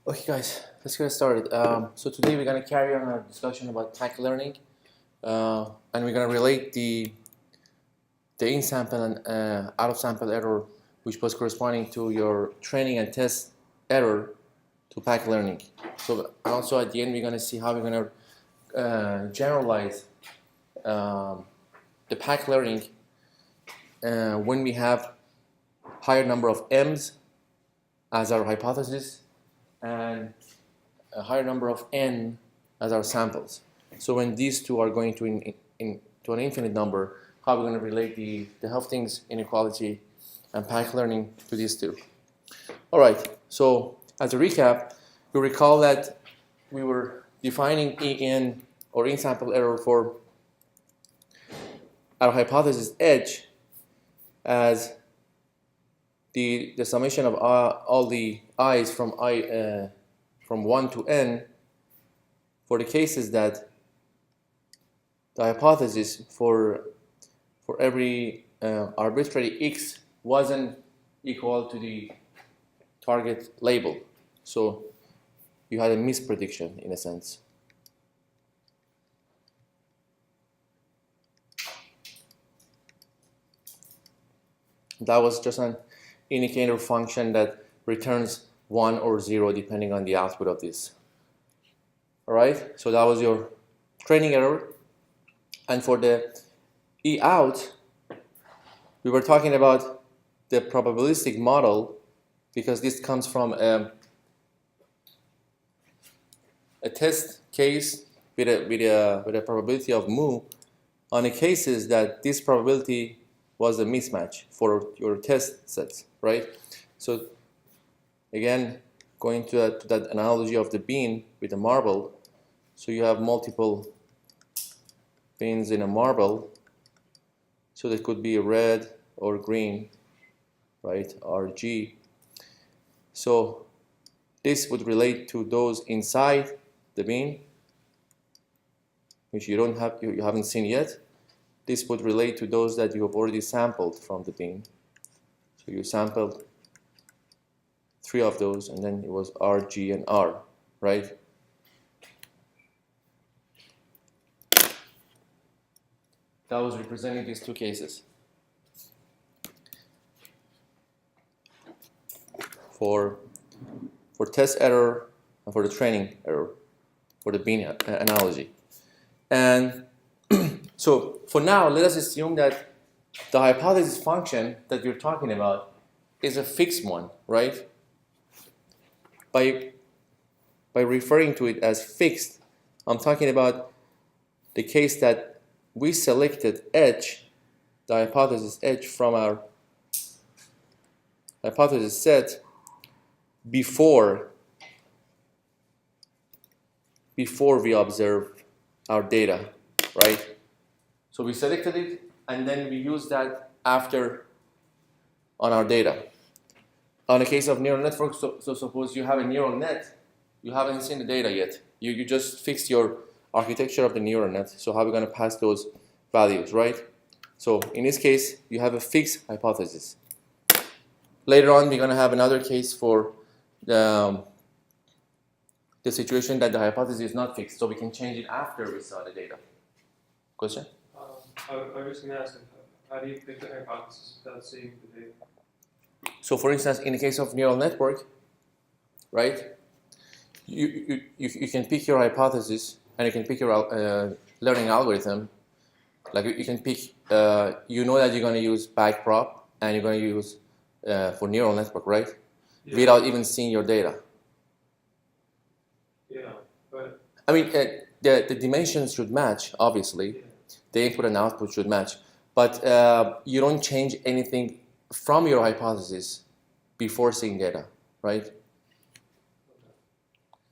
Okay, guys, let's get started. So today we're going to carry on our discussion about PEng learning, and we're going to relate the in-sample and out-of-sample error, which was corresponding to your training and test error, to PEng learning. So also at the end, we're going to see how we're going to generalize the PEng learning when we have higher number of M's as our hypothesis and a higher number of N as our samples. So when these two are going to an infinite number, how are we going to relate the Heffting's inequality and PEng learning to these two? All right, so as a recap, you recall that we were defining En or in-sample error for our hypothesis H as the summation of all the i's from 1 to n for the cases that the hypothesis for every arbitrary x wasn't equal to the target label. So you had a misprediction in a sense. That was just an indicator function that returns 1 or 0 depending on the output of this. All right, so that was your training error. And for the E out, we were talking about the probabilistic model because this comes from a test case with a probability of mu on the cases that this probability was a mismatch for your test sets, right? So again, going to that analogy of the bean with a marble, so you have multiple beans in a marble, so that could be red or green, right, RG. So this would relate to those inside the bean, which you haven't seen yet. This would relate to those that you have already sampled from the bean. So you sampled 3 of those, and then it was R, G, and R, right? That was representing these two cases. For test error and for the training error, for the bean analogy. And so for now, let us assume that the hypothesis function that you're talking about is a fixed one, right? By referring to it as fixed, I'm talking about the case that we selected H, the hypothesis H, from our hypothesis set before we observed our data, right? So we selected it, and then we used that after on our data. On the case of neural networks, so suppose you have a neural net, you haven't seen the data yet. You just fixed your architecture of the neural net, so how are we going to pass those values, right? So in this case, you have a fixed hypothesis. Later on, we're going to have another case for the situation that the hypothesis is not fixed, so we can change it after we saw the data. Question? I was going to ask, how do you pick the hypothesis without seeing the data? So for instance, in the case of neural network, right, you can pick your hypothesis and you can pick your learning algorithm. Like you can pick, you know that you're going to use backprop and you're going to use for neural network, right? Yeah. Without even seeing your data. Yeah, but I mean, the dimensions should match, obviously. Yeah. The input and output should match. But you don't change anything from your hypothesis before seeing data, right? Okay.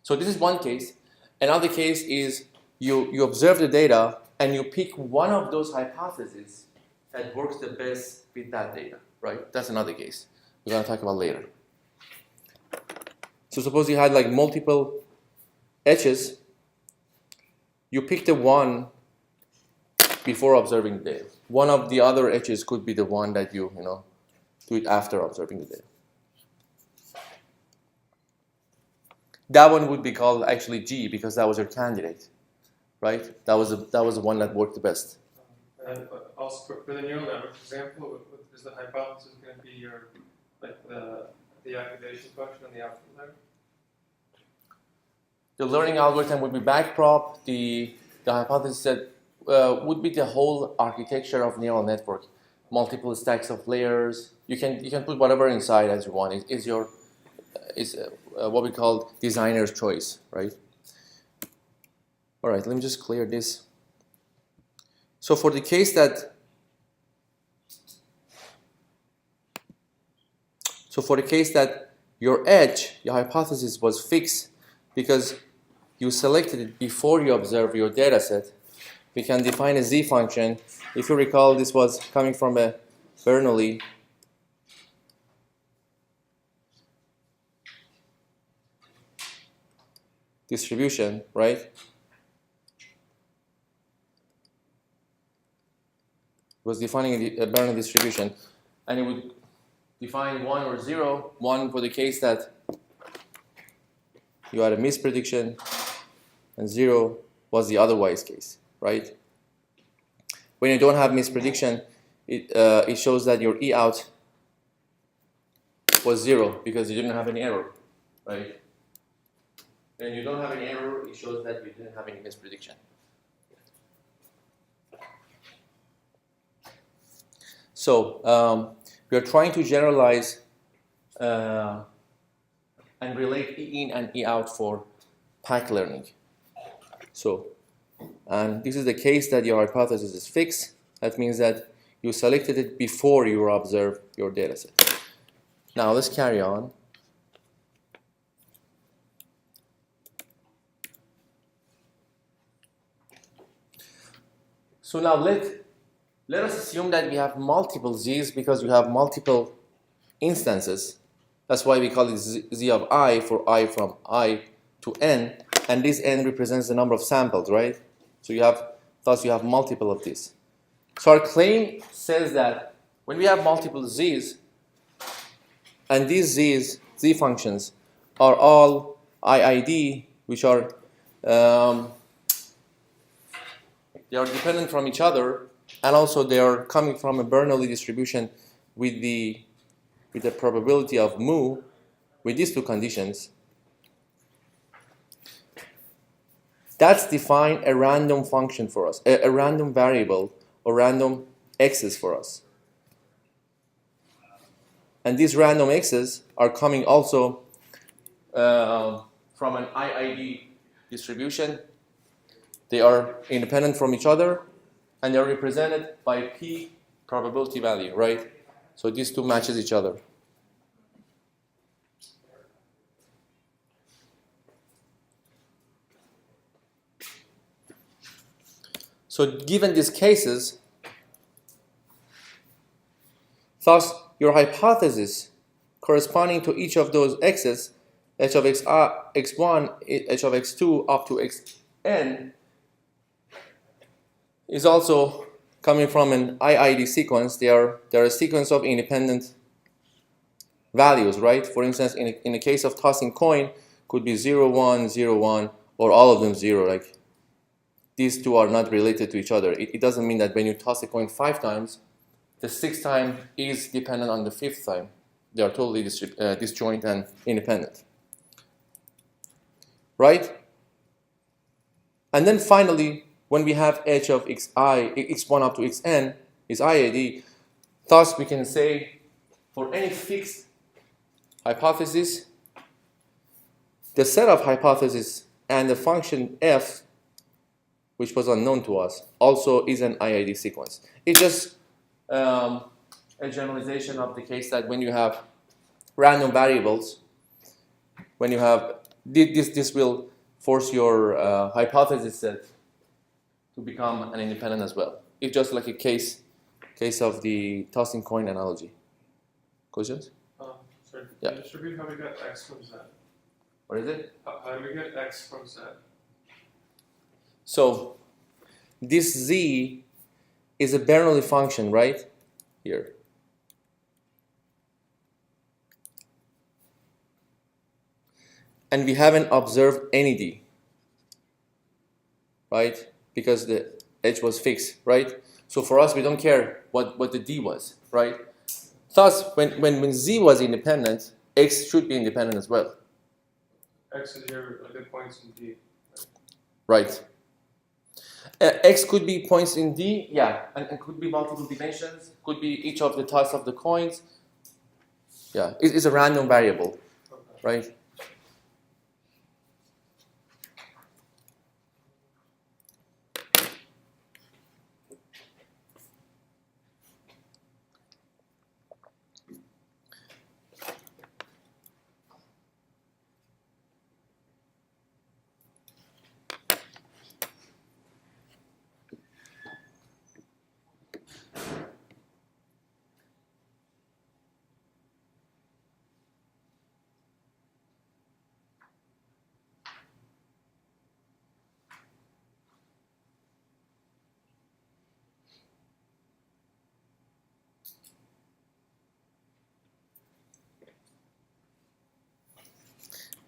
So this is one case. Another case is you observe the data and you pick one of those hypotheses that works the best with that data, right? That's another case we're going to talk about later. So suppose you had like multiple H's, you pick the one before observing the data. One of the other H's could be the one that you do it after observing the data. that one would be called actually G because that was your candidate, right? That was the one that worked the best. And also for the neural network example, is the hypothesis going to be your the activation function and the output layer? The learning algorithm would be backprop. The hypothesis that would be the whole architecture of neural network, multiple stacks of layers. You can put whatever inside as you want. It's what we call designer's choice, right? All right, let me just clear this. So for the case that your edge, your hypothesis was fixed because you selected it before you observe your data set, we can define a z function. If you recall, this was coming from a Bernoulli distribution, right? It was defining a Bernoulli distribution, and it would define 1 or 0, 1 for the case that you had a misprediction, and 0 was the otherwise case, right? When you don't have misprediction, it shows that your E out was 0 because you didn't have any error, right? When you don't have any error, it shows that you didn't have any misprediction. So we are trying to generalize and relate E in and E out for PAC learning. So, and this is the case that your hypothesis is fixed. That means that you selected it before you observed your data set. Now let's carry on. So now let us assume that we have multiple z's because we have multiple instances. That's why we call it z of I for I from I to n, and this n represents the number of samples, right? So thus you have multiple of these. So our claim says that when we have multiple z's, and these z functions are all IID, which are they are dependent from each other, and also they are coming from a Bernoulli distribution with the probability of mu, with these two conditions. That's define a random function for us, a random variable or random x's for us. And these random x's are coming also from an IID distribution. They are independent from each other, and they are represented by P probability value, right? So these two matches each other. So given these cases, thus your hypothesis corresponding to each of those x's, h of x1, h of x2 up to xn, is also coming from an IID sequence. They are a sequence of independent values, right? For instance, in the case of tossing coin, could be 0, 1, 0, 1, or all of them 0. Like these two are not related to each other. It doesn't mean that when you toss a coin 5 times, the 6th time is dependent on the 5th time. They are totally disjoint and independent, right? And then finally, when we have h of x1 up to xn is IID, thus we can say for any fixed hypothesis, the set of hypotheses and the function f, which was unknown to us, also is an IID sequence. It's just a generalization of the case that when you have random variables, when you have this will force your hypothesis set to become an independent as well. It's just like a case of the tossing coin analogy. Questions? Sorry, yeah. Distribute how we get x from z. What is it? How do we get x from z? So this z is a Bernoulli function, right? Here. and we haven't observed any D, right? Because the H was fixed, right? So for us, we don't care what the D was, right? Thus, when Z was independent, X should be independent as well. X is your good points in D. Right. X could be points in D, yeah, and it could be multiple dimensions, could be each of the toss of the coins. Yeah, it's a random variable, Okay. right?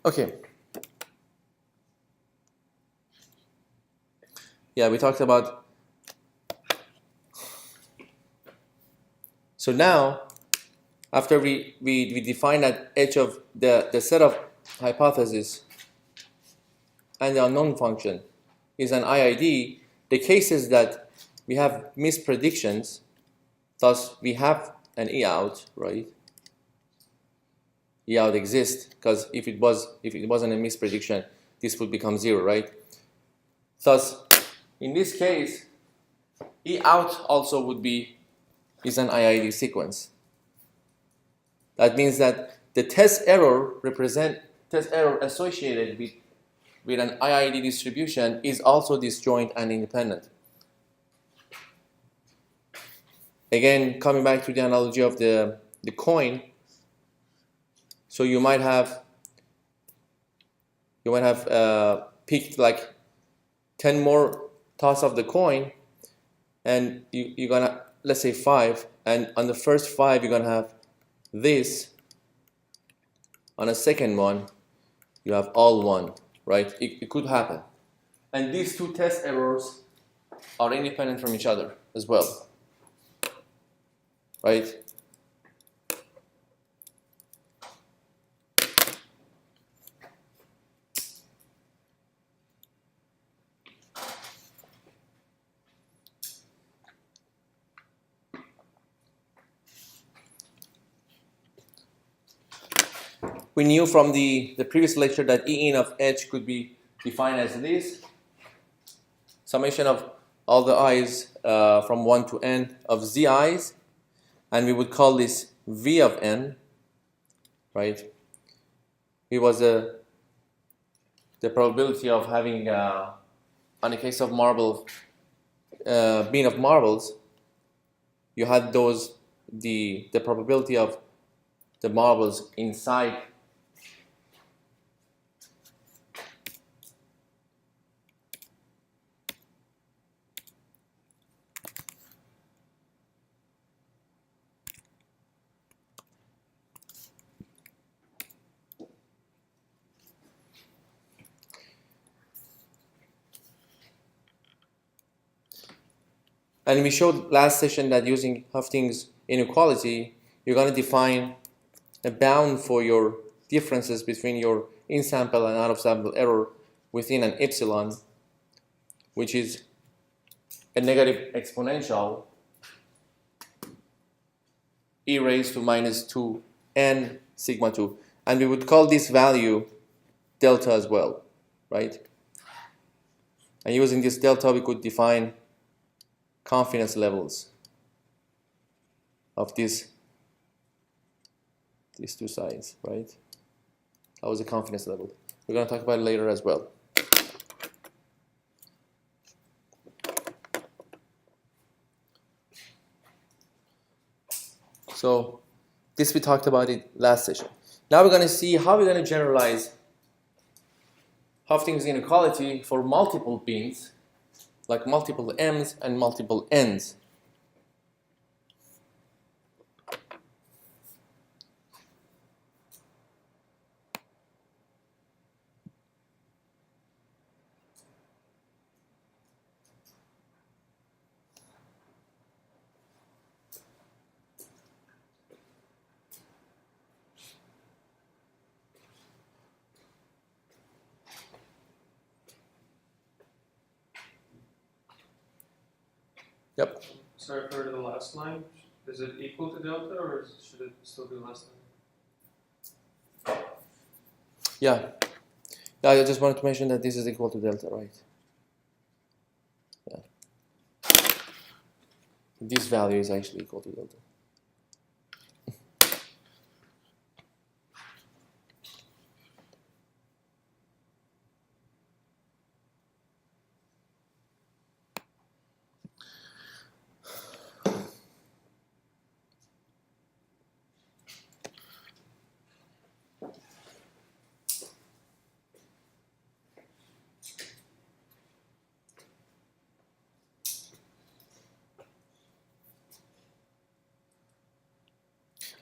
Okay. Yeah, we talked about. So now, after we define that H of the set of hypotheses and the unknown function is an IID, the cases that we have mispredictions, thus we have an E out, right? E out exists because if it wasn't a misprediction, this would become 0, right? Thus, in this case, E out also is an IID sequence. That means that the test error associated with an IID distribution is also disjoint and independent. Again, coming back to the analogy of the coin, so you might have picked like 10 more toss of the coin, and you're gonna, let's say 5, and on the first 5 you're gonna have this. On a second one, you have all 1, right? It could happen. And these two test errors are independent from each other as well, right? We knew from the previous lecture that E in of H could be defined as this. Summation of all the i's from 1 to n of z i's, and we would call this v of n, right? V was the probability of having, on a case of marble, bean of marbles, you had the probability of the marbles inside And we showed last session that using Hufting's inequality, you're going to define a bound for your differences between your in-sample and out-of-sample error within an epsilon, which is a negative exponential e raised to minus 2 n sigma 2. And we would call this value delta as well, right? And using this delta, we could define confidence levels of these two sides, right? That was a confidence level. We're going to talk about it later as well. So this we talked about it last session. Now we're going to see how we're going to generalize Hufting's inequality for multiple beans, like multiple m's and multiple n's. Yep. Sorry, refer to the last line. Is it equal to delta, or should it still be less than? Yeah. Yeah, I just wanted to mention that this is equal to delta, right? Yeah. This value is actually equal to delta.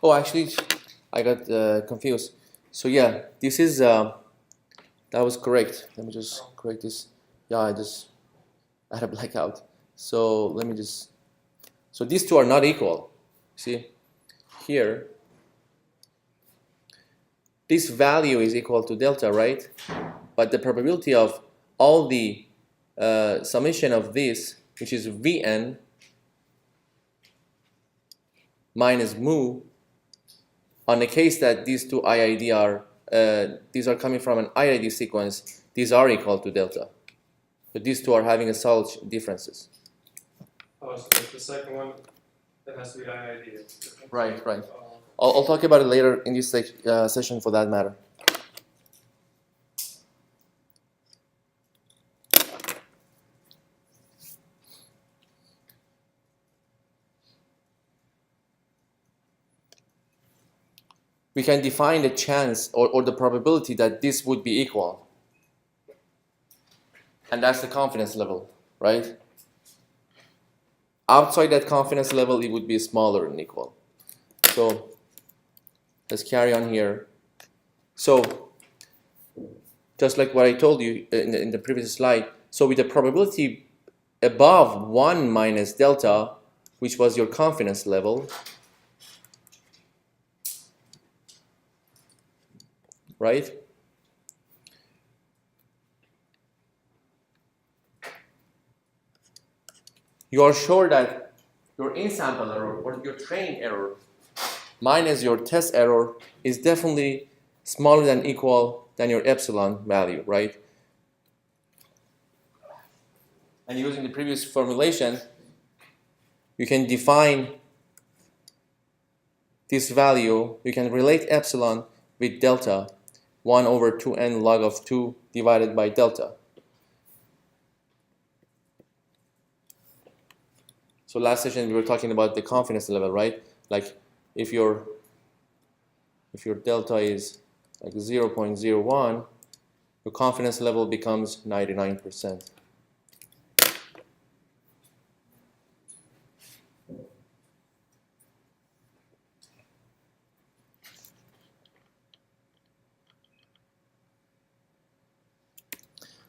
Oh, actually, I got confused. So yeah, this is that was correct. Let me just correct this. Yeah, I had a blackout. So let me just. So these two are not equal. See, here, this value is equal to delta, right? But the probability of all the summation of this, which is Vn minus mu, on the case that these two IID are, these are coming from an IID sequence, these are equal to delta. But these two are having a solid differences. Oh, so the second one, that has to be IID. Right, right. I'll talk about it later in this session for that matter. We can define the chance or the probability that this would be equal. And that's the confidence level, right? Outside that confidence level, it would be smaller than equal. So let's carry on here. So just like what I told you in the previous slide, so with the probability above 1 minus delta, which was your confidence level, right? You are sure that your in-sample error or your training error minus your test error is definitely smaller than equal than your epsilon value, right? And using the previous formulation, you can define this value, you can relate epsilon with delta, 1 over 2n log of 2 divided by delta. So last session we were talking about the confidence level, right? Like if your delta is like 0.01, your confidence level becomes 99%.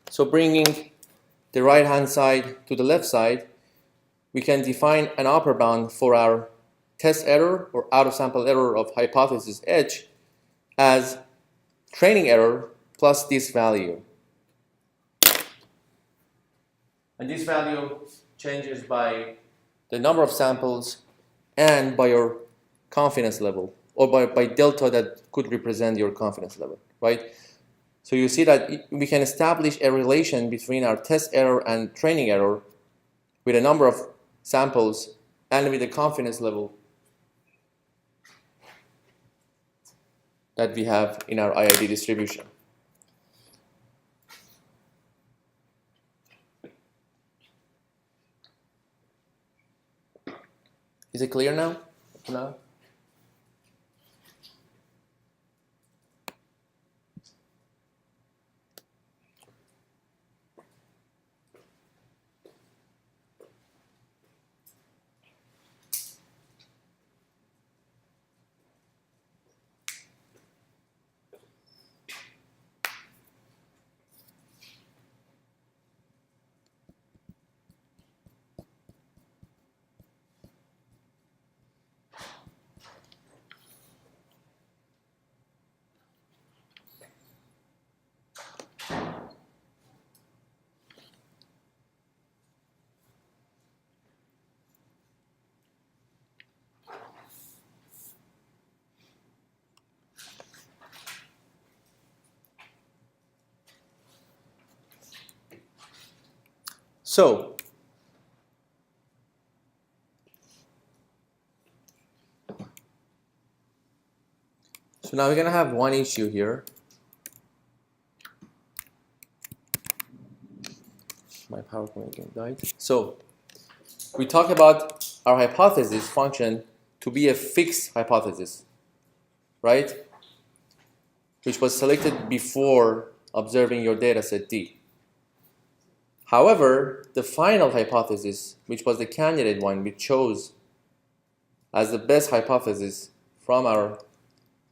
So bringing the right hand side to the left side, we can define an upper bound for our test error or out of sample error of hypothesis H as training error plus this value. And this value changes by the number of samples and by your confidence level, or by delta that could represent your confidence level, right? So you see that we can establish a relation between our test error and training error with a number of samples and with the confidence level that we have in our IID distribution. Is it clear now? No? So now we're going to have one issue here. My PowerPoint again died. So we talk about our hypothesis function to be a fixed hypothesis, right? Which was selected before observing your data set D. However, the final hypothesis, which was the candidate one we chose as the best hypothesis from our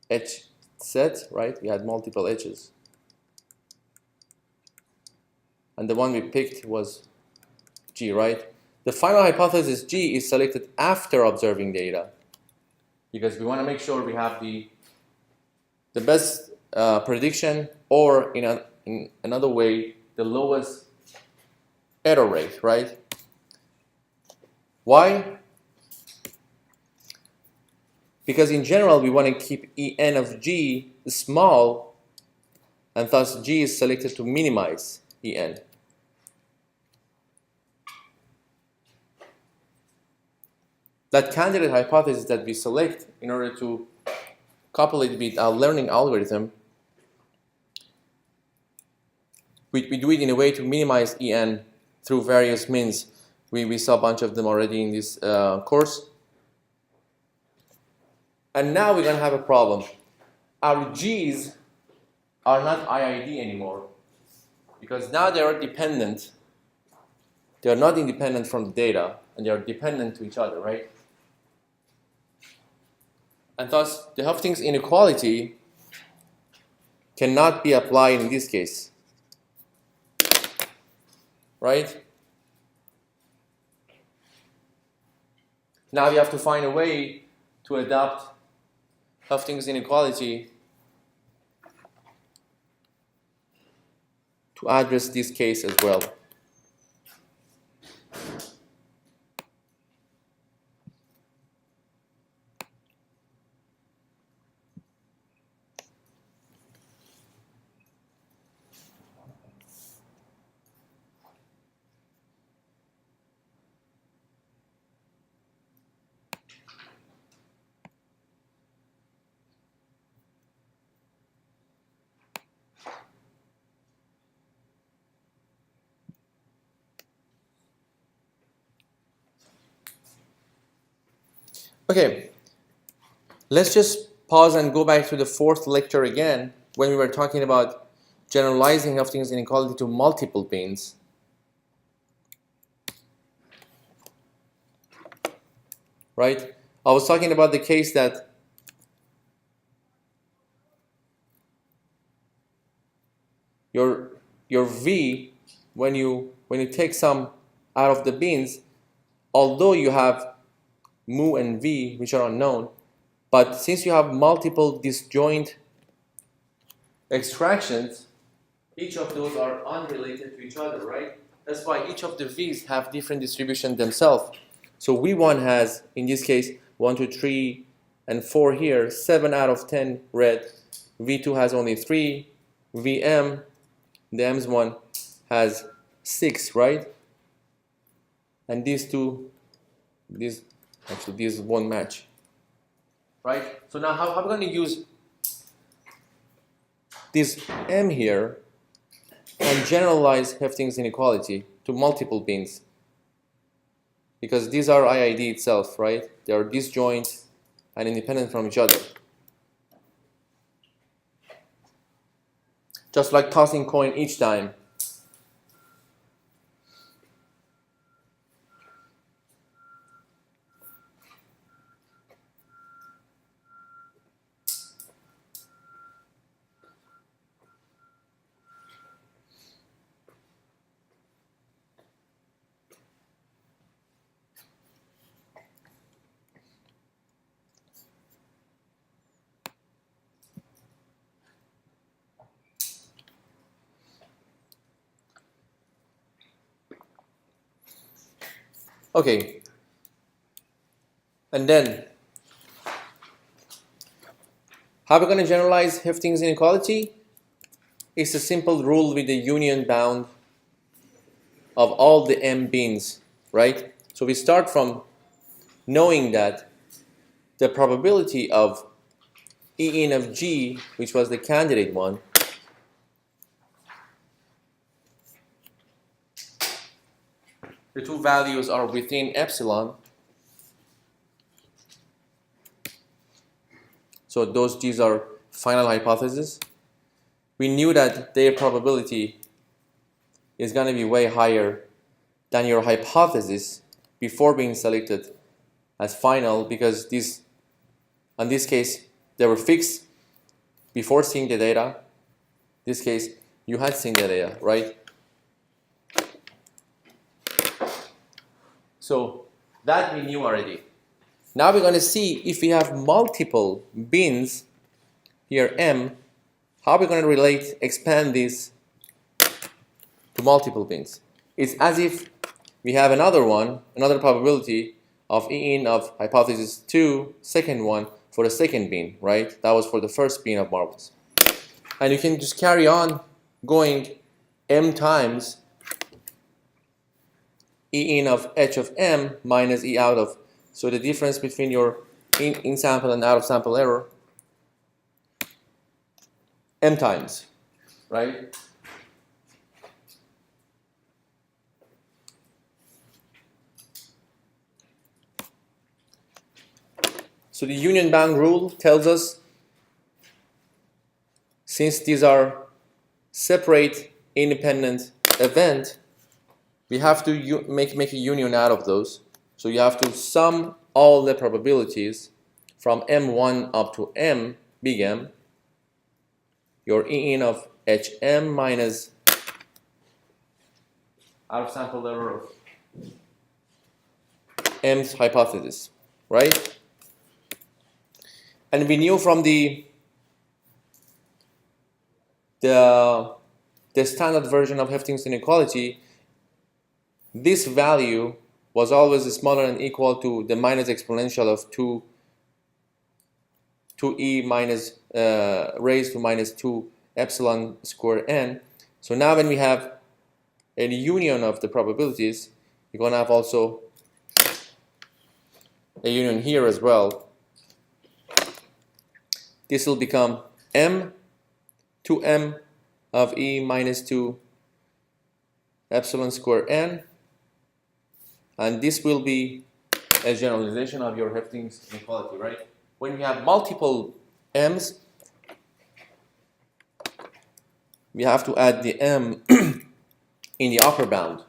H set, right? We had multiple H's. And the one we picked was G, right? The final hypothesis G is selected after observing data because we want to make sure we have the best prediction, or in another way, the lowest error rate, right? Why? Because in general, we want to keep En of G small, and thus G is selected to minimize En. That candidate hypothesis that we select in order to couple it with our learning algorithm, we do it in a way to minimize En through various means. We saw a bunch of them already in this course. And now we're going to have a problem. Our G's are not IID anymore because now they are dependent. They are not independent from the data, and they are dependent to each other, right? And thus, the Hufting's inequality cannot be applied in this case, right? Now we have to find a way to adopt Hufting's inequality to address this case as well. Okay, let's just pause and go back to the fourth lecture again when we were talking about generalizing Hufting's inequality to multiple beans. Right? I was talking about the case that your V, when you take some out of the beans, although you have mu and V, which are unknown, but since you have multiple disjoint extractions, each of those are unrelated to each other, right? That's why each of the V's have different distribution themselves. So V1 has, in this case, 1, 2, 3, and 4 here, 7 out of 10 red. V2 has only 3. Vm, the M's one, has 6, right? And these won't match, right? So now how are we going to use this M here and generalize Hufting's inequality to multiple beans? Because these are IID itself, right? They are disjoint and independent from each other. Just like tossing coin each time. Okay. And then, how are we going to generalize Hufting's inequality? It's a simple rule with a union bound of all the m bins, right? So we start from knowing that the probability of E in of G, which was the candidate one, the two values are within epsilon. So these are final hypotheses. We knew that their probability is going to be way higher than your hypothesis before being selected as final, because in this case they were fixed before seeing the data. In this case you had seen the data, right? So that we knew already. Now we're going to see if we have multiple bins here m, how we're going to expand this to multiple bins. It's as if we have another probability of E in of hypothesis 2, second one, for the second bin, right? That was for the first bin of marbles. And you can just carry on going m times E in of h of m minus E out of. So the difference between your in sample and out of sample error, m times, right? So the union bound rule tells us, since these are separate independent events, we have to make a union out of those. So you have to sum all the probabilities from m1 up to m, big M, your E in of hm minus out of sample error of m's hypothesis, right? And we knew from the standard version of Hefting's inequality, this value was always smaller than equal to the minus exponential of 2e minus raised to minus 2 epsilon square n. So now when we have a union of the probabilities, you're going to have also a union here as well. This will become m 2m of e minus 2 epsilon square n, and this will be a generalization of your Hefting's inequality, right? When we have multiple m's, we have to add the m in the upper bound.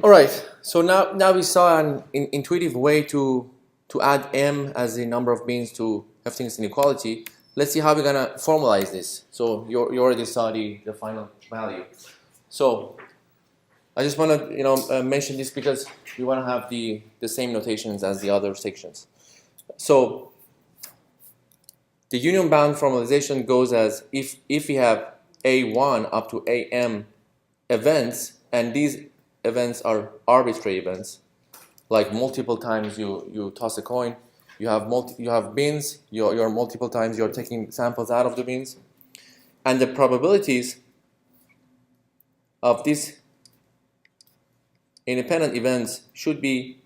All right. So now we saw an intuitive way to add m as the number of beans to Hefting's inequality. Let's see how we're gonna formalize this. So you already saw the final value. So I just want to mention this because we want to have the same notations as the other sections. So the union bound formalization goes as if we have A1 up to AM events, and these events are arbitrary events, like multiple times you toss a coin, you have bins, you're multiple times you're taking samples out of the bins, and the probabilities of these independent events should be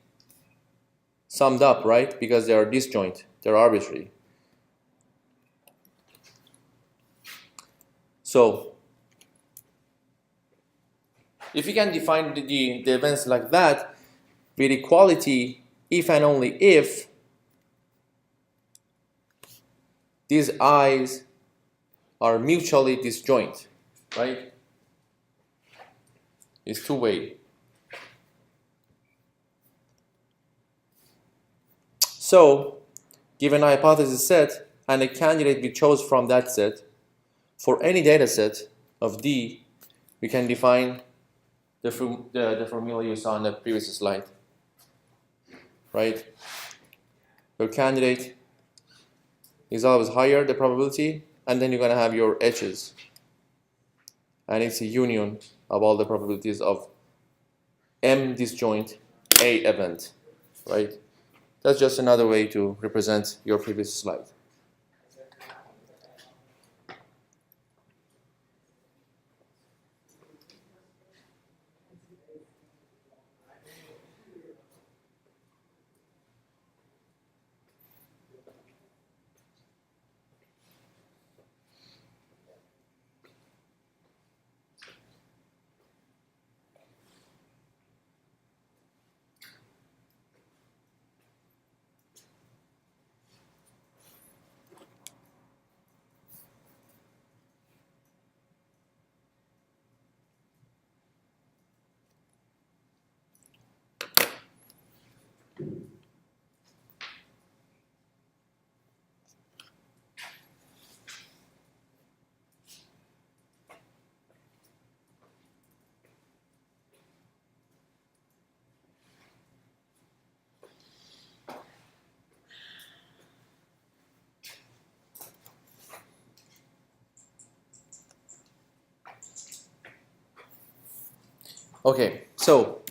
summed up, right? Because they are disjoint, they're arbitrary. So if you can define the events like that with equality, if and only if these i's are mutually disjoint, right? It's two-way. So, given a hypothesis set and a candidate we chose from that set, for any data set of D, we can define the formula you saw on the previous slide, right? Your candidate is always higher, the probability, and then you're going to have your H's. And it's a union of all the probabilities of M disjoint A event, right? That's just another way to represent your previous slide. Okay, so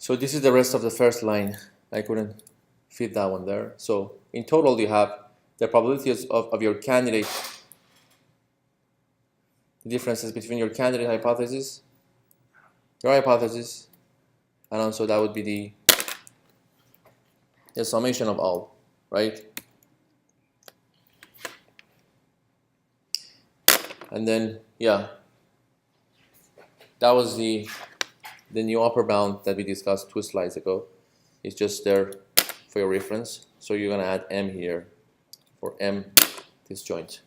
this is the rest of the first line. I couldn't fit that one there. So in total, you have the probabilities of your candidate, the differences between your candidate hypothesis, your hypothesis, and also that would be the summation of all, right? And then, yeah, that was the new upper bound that we discussed 2 slides ago. It's just there for your reference. So you're going to add M here for M disjoint.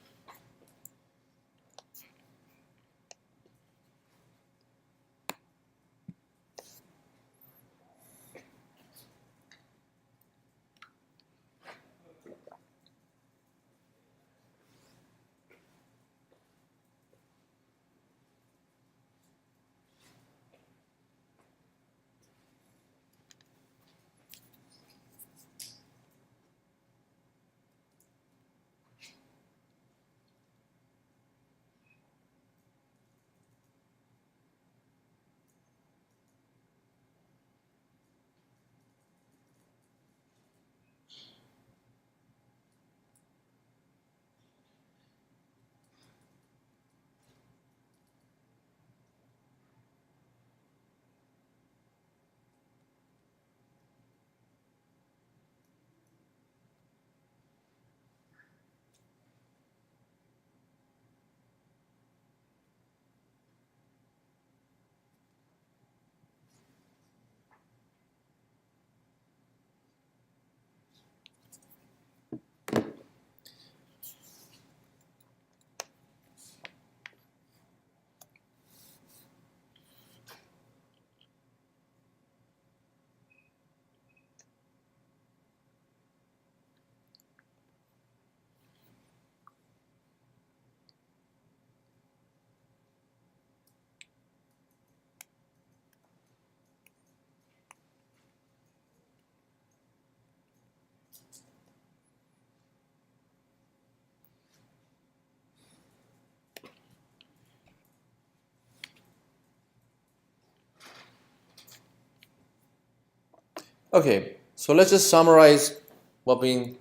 Okay, so let's just summarize what we've been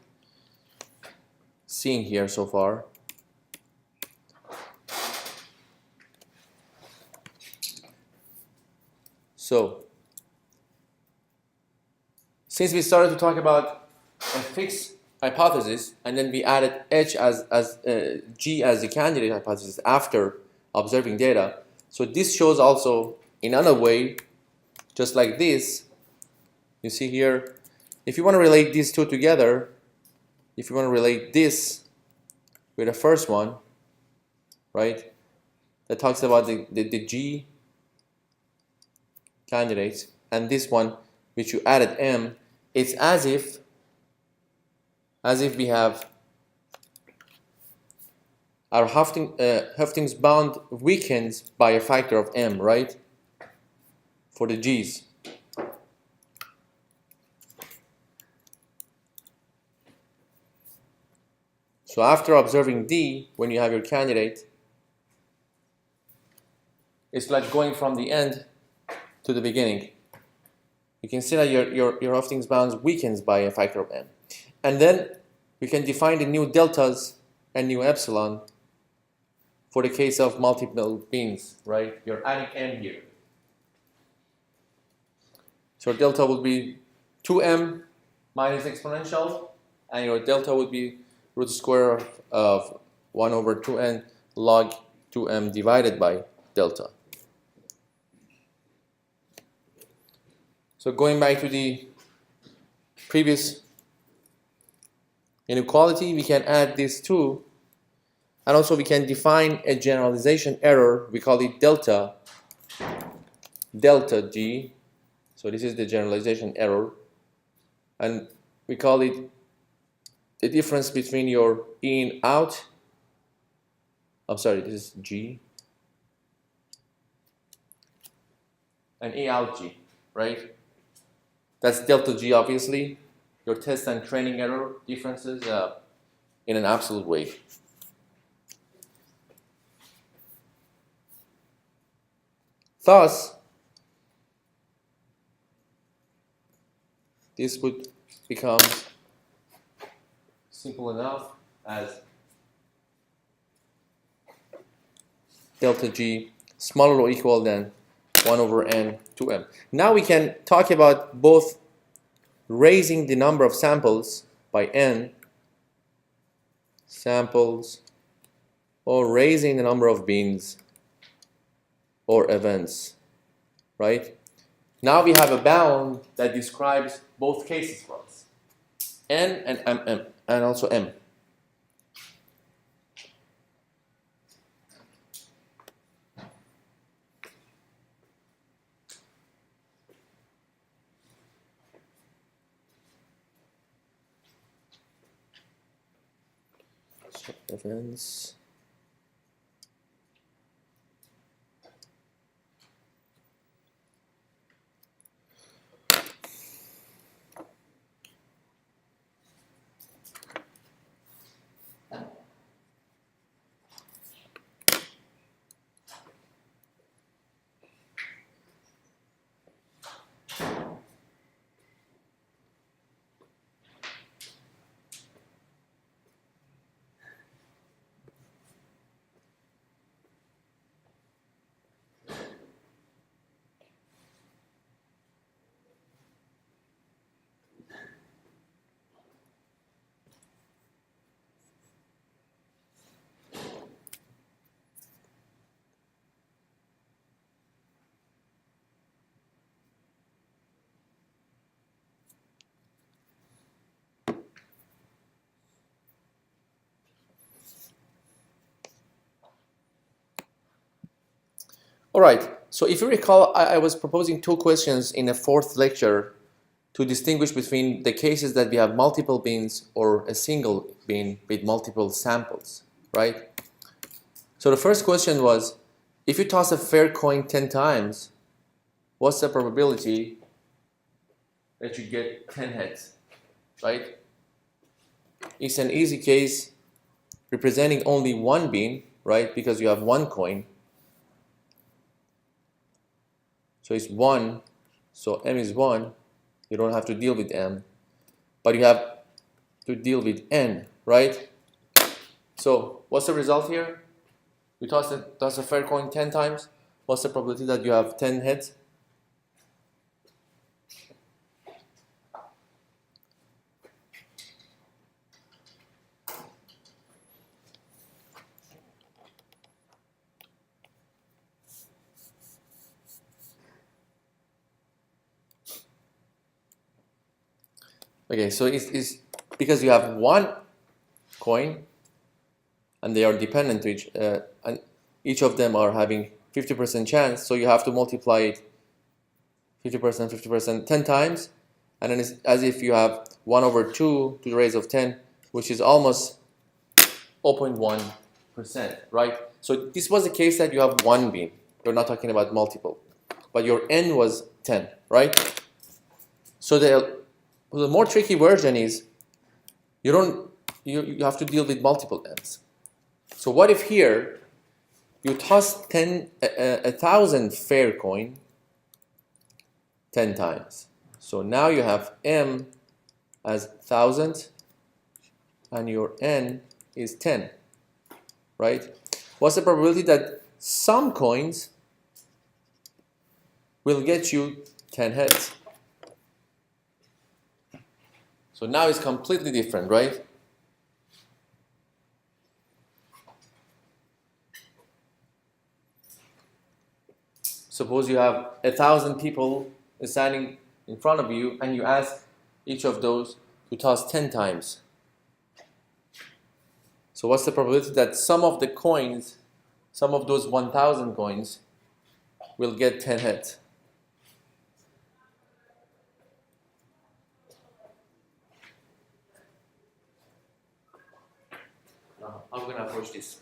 seeing here so far. So, since we started to talk about a fixed hypothesis, and then we added G as the candidate hypothesis after observing data, so this shows also in another way, just like this. You see here, if you want to relate these two together, if you want to relate this with the first one, right, that talks about the G candidates, and this one, which you added M, it's as if we have our Hufting's bound weakens by a factor of M, right, for the G's. So after observing D, when you have your candidate, it's like going from the end to the beginning. You can see that your Hufting's bounds weakens by a factor of M. And then we can define the new deltas and new epsilon for the case of multiple beans, right? You're adding M here. So delta would be 2M minus exponential, and your delta would be root square of 1 over 2n log 2m divided by delta. So going back to the previous inequality, we can add these two, and also we can define a generalization error. We call it delta G. So this is the generalization error, and we call it the difference between your in out. I'm sorry, this is G and E out G, right? That's delta G, obviously. Your test and training error differences in an absolute way. Thus, this would become simple enough as delta G smaller or equal than 1 over n 2m. Now we can talk about both raising the number of samples by n samples or raising the number of beans or events, right? Now we have a bound that describes both cases for us, n and m, and also m. So events. All right, so if you recall, I was proposing two questions in a fourth lecture to distinguish between the cases that we have multiple beans or a single bean with multiple samples, right? So the first question was, if you toss a fair coin 10 times, what's the probability that you get 10 heads, right? It's an easy case representing only one bean, right? Because you have one coin. So it's 1, so m is 1, You don't have to deal with m, but you have to deal with n, right? So what's the result here? You toss a fair coin 10 times. What's the probability that you have 10 heads? Okay, so it's because you have one coin and they are dependent to and each of them are having 50% chance, so you have to multiply it 50%, 50%, 10 times, and then it's as if you have 1 over 2 to the raise of 10, which is almost 0.1%, right? So this was the case that you have one beam. You're not talking about multiple, but your n was 10, right? So the more tricky version is you have to deal with multiple n's. So what if here you toss 1,000 fair coin 10 times? So now you have m as 1,000 and your n is 10, right? What's the probability that some coins will get you 10 heads? So now it's completely different, right? Suppose you have 1,000 people standing in front of you and you ask each of those to toss 10 times. So what's the probability that some of the coins, some of those 1,000 coins, will get 10 heads? Now, I'm going to approach this.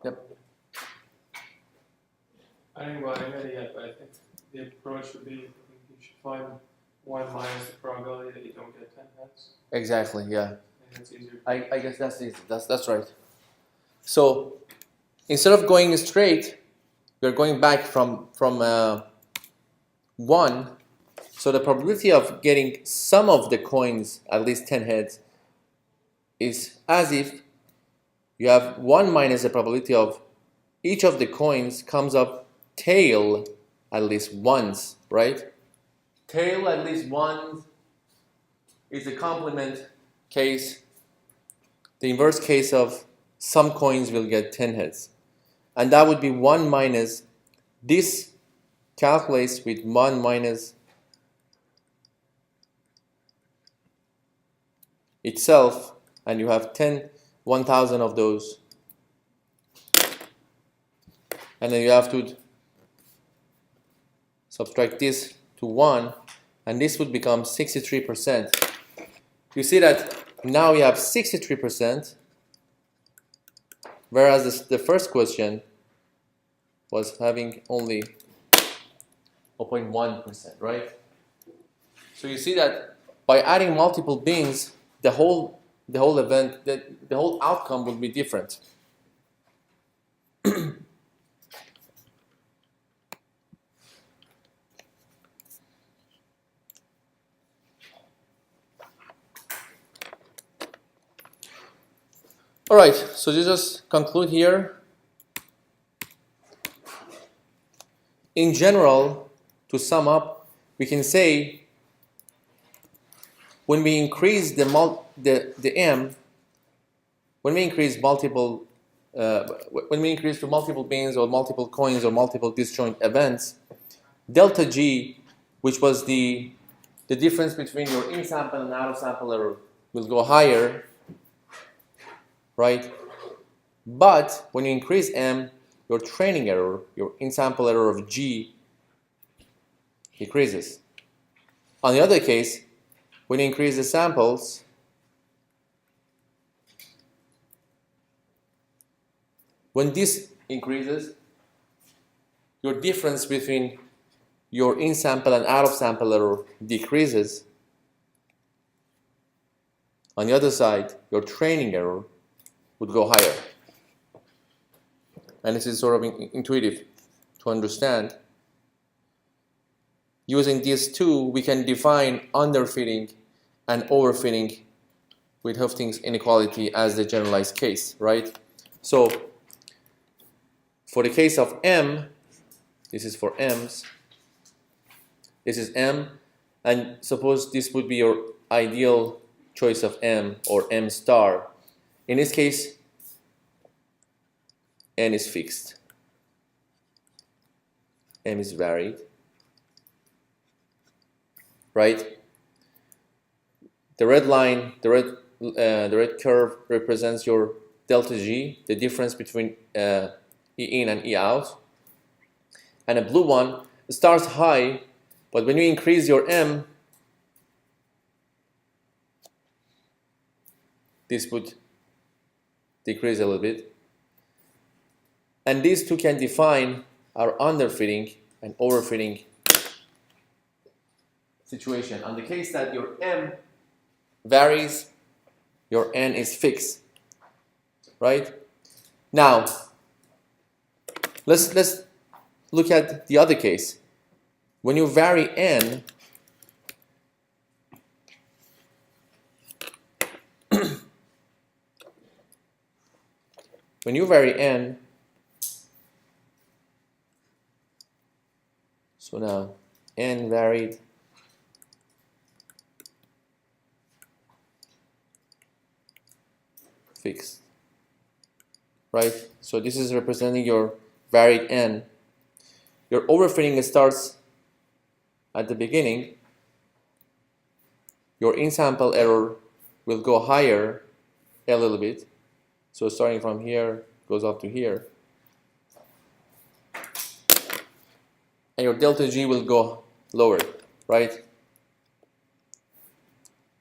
Yep. I didn't go anywhere yet, but I think the approach would be you should find 1 minus the probability that you don't get 10 heads. Exactly, yeah. And that's easier. I guess that's easy. That's right. So instead of going straight, we're going back from 1. So the probability of getting some of the coins, at least 10 heads, is as if you have 1 minus the probability of each of the coins comes up tail at least once, right? Tail at least once is a complement case, the inverse case of some coins will get 10 heads. And that would be 1 minus, this calculates with 1 minus itself, and you have 1,000 of those. And then you have to subtract this to 1, and this would become 63%. You see that now we have 63%, whereas the first question was having only 0.1%, right? So you see that by adding multiple beans, the whole event, the whole outcome will be different. All right, so to just conclude here. In general, to sum up, we can say when we increase the m, when we increase multiple, when we increase to multiple bins or multiple coins or multiple disjoint events, delta G, which was the difference between your in sample and out of sample error, will go higher, right? But when you increase m, your training error, your in sample error of G, decreases. On the other case, when you increase the samples, when this increases, your difference between your in sample and out of sample error decreases. On the other side, your training error would go higher. And this is sort of intuitive to understand. Using these two, we can define underfitting and overfitting with Hoeffding's inequality as the generalized case, right? So for the case of M, this is for M's, this is M, and suppose this would be your ideal choice of M or M star. In this case, N is fixed, M is varied, right? The red line, the red curve represents your delta G, the difference between E in and E out. And a blue one starts high, but when you increase your M, this would decrease a little bit. And these two can define our underfitting and overfitting situation. On the case that your M varies, your N is fixed, right? Now, let's look at the other case. When you vary N, when you vary N, so now N varied, fixed, right? So this is representing your varied N. Your overfitting starts at the beginning. Your in-sample error will go higher a little bit. So starting from here, goes up to here. And your delta G will go lower, right?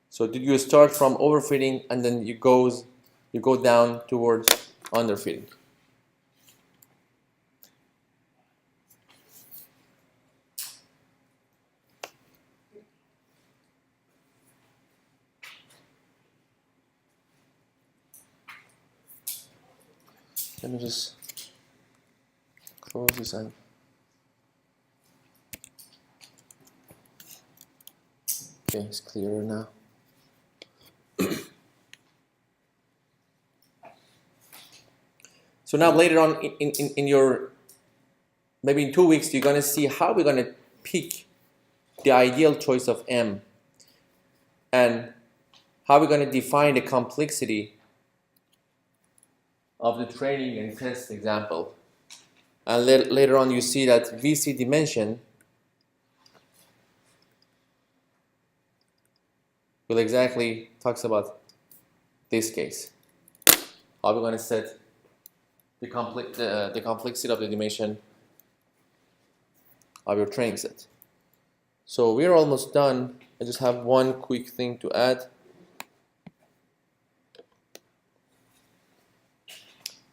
So did you start from overfitting and then you go down towards underfitting? Let me just close this and okay, it's clearer now. So now later on in your, maybe in 2 weeks, you're going to see how we're going to pick the ideal choice of M and how we're going to define the complexity of the training and test example. And later on you see that VC dimension will exactly talks about this case. How we're going to set the complexity of the dimension of your training set. So we're almost done. I just have one quick thing to add.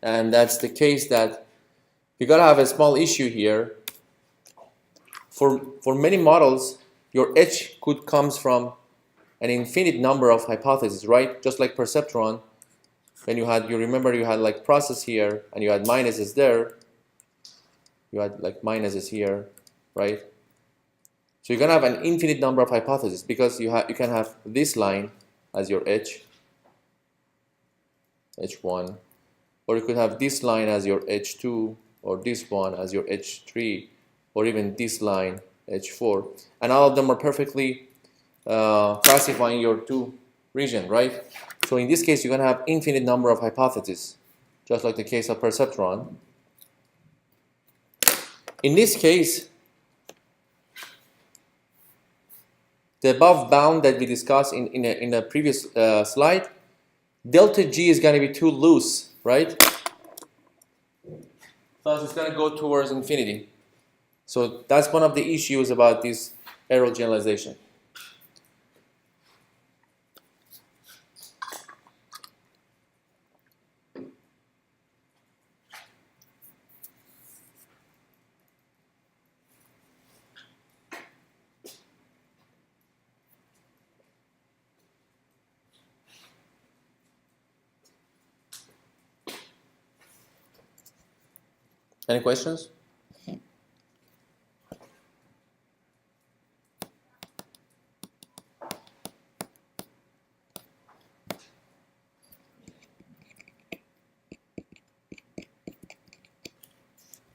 And that's the case that you gotta have a small issue here. For many models, your H could comes from an infinite number of hypotheses, right? Just like perceptron, when you remember you had like process here and you had minuses there, you had like minuses here, right? So you're gonna have an infinite number of hypotheses because you can have this line as your H, H1, or you could have this line as your H2, or this one as your H3, or even this line, H4. And all of them are perfectly classifying your two region, right? So in this case, you're going to have infinite number of hypotheses, just like the case of perceptron. In this case, the above bound that we discussed in a previous slide, delta G is going to be too loose, right? Thus, it's going to go towards infinity. So that's one of the issues about this error generalization. Any questions?